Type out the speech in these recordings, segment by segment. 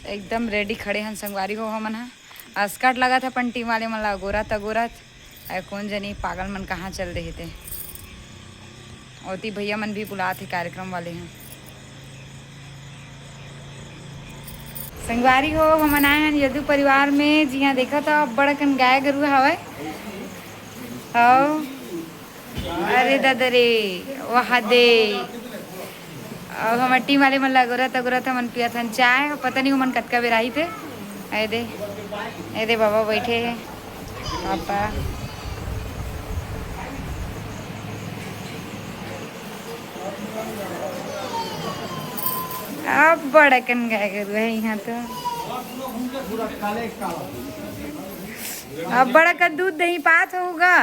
एकदम रेडी खड़े हैं संगवारी हो हमन हा। स्कर्ट लगा था पण टीम वाले मन ला गोरत कौन जनी पागल मन कहाँ चल रहे थे। औती भैया मन भी बुलाए थे कार्यक्रम वाले हैं। संगवारी हो हमन आए हैं यदु परिवार में। जी हाँ देखा था बड़ा कन गाय गरु हवे। अरे दादा रे वहा दे। अब हमार टीम वाले मन ला गोरत मन पिया थन चाय। पता नहीं मन कतका बेर आई थे। ए दे बाबा बैठे हैं पापा। अब बड़ा कन गाय गरु है यहाँ तो। अब बड़ा का दूध दही पात होगा।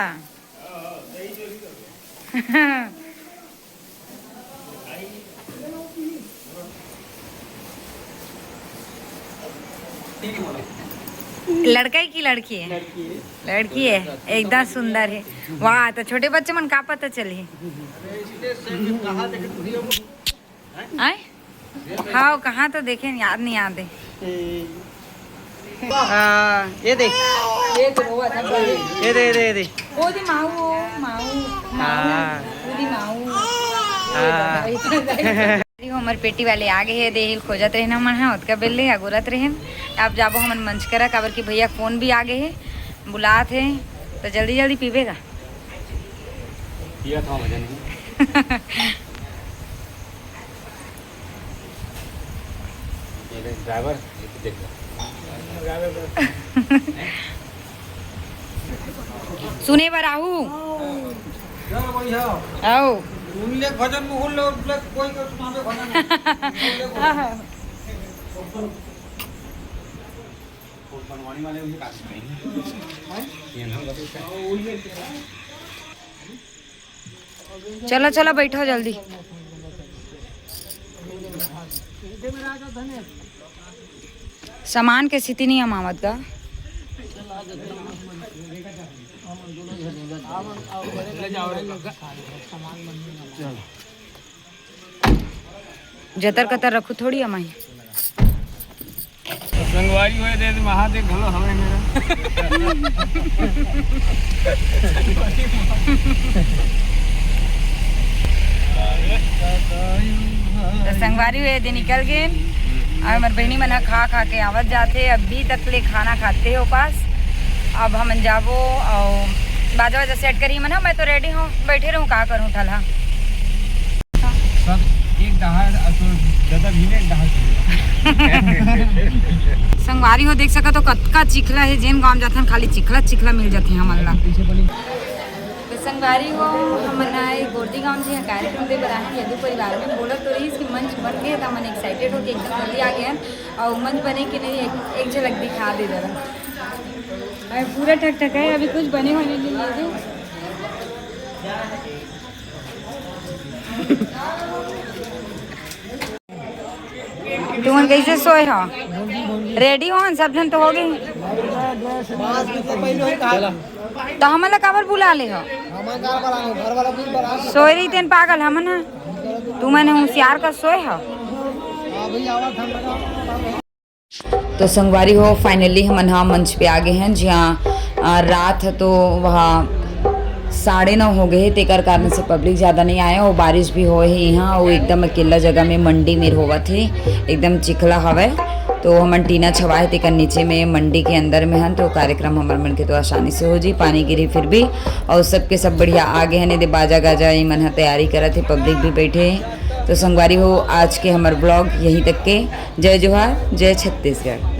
लड़का ही की लड़की है? लड़की है एकदम सुंदर है। वाह तो छोटे बच्चे मन का पता चले। हाँ कहाँ तो देखे याद नहीं याद है। ये देख ये दे ओदी माऊ हमर पेटी वाले आगे है देहिल खोजत रहे मन है उतका बेले अगुरत रहे। अब जाबो हमन मंच करा काबर की भैया फोन भी आगे है बुलात है तो जल्दी जल्दी पीबेगा। पिया था मजा नहीं। ये ड्राइवर देख सुने बर आहू आओ भजन कोई बनवाने वाले चलो चलो बैठो जल्दी। सामान के स्थिति नहीं अमावत का। जतर कतर रखू थोड़ी अमाई। संगवारी हुए दे महादेव घलो हमें मेरा। तो संगवारी हुए दे निकल गए और हमारे बहनी मन खा के आवत जाते। अभी तक ले खाना खाते हो पास। अब हम जाबो और बाजा सेट करी मन। मैं तो रेडी हूँ बैठे रहूँ का करूँ ठला सब एक दहाड़ दादा भी ने दहाड़। संगवारी हो देख सका तो कतका चिखला है। जेन गाँव जाथन खाली चिखला मिल जाते हैं हमन ला। तो संगवारी हो हम आए गोरदी गाँव जी कार्यक्रम दे बर आए यदु परिवार में। बोलत तो रही कि मंच बन गए तो मन एक्साइटेड हो के एकदम जल्दी आ गए और मंच बने कि नहीं एक झलक दिखा दे जरा। पूरा ठक है अभी कुछ बने होने नहीं है। तुम कैसे सोए हो? रेडी हो सब जन तो हो गई। तो हमन ला काबर बुला ले हो? सोए रही तेन पागल हमन तू मैंने होशियार का सोए हो। तो संगवारी हो फाइनली हम यहाँ मंच पे आ गए हैं। जहाँ रात तो वहाँ 9:30 हो गए तेकर कारण से पब्लिक ज़्यादा नहीं आया और बारिश भी हो है यहाँ। वो एकदम अकेला जगह में मंडी में होवा थे एकदम चिखला हवा। तो हमन टीना छवाए तेकर नीचे में मंडी के अंदर में हन। तो कार्यक्रम हमर मन के तो आसानी से हो जी। पानी गिरी फिर भी और सबके सब बढ़िया आगे हैं। दे बाजा गाजा मन तैयारी करा थे पब्लिक भी बैठे। तो संगवारी हो आज के हमार ब्लॉग यहीं तक के। जय जोहार जय छत्तीसगढ़।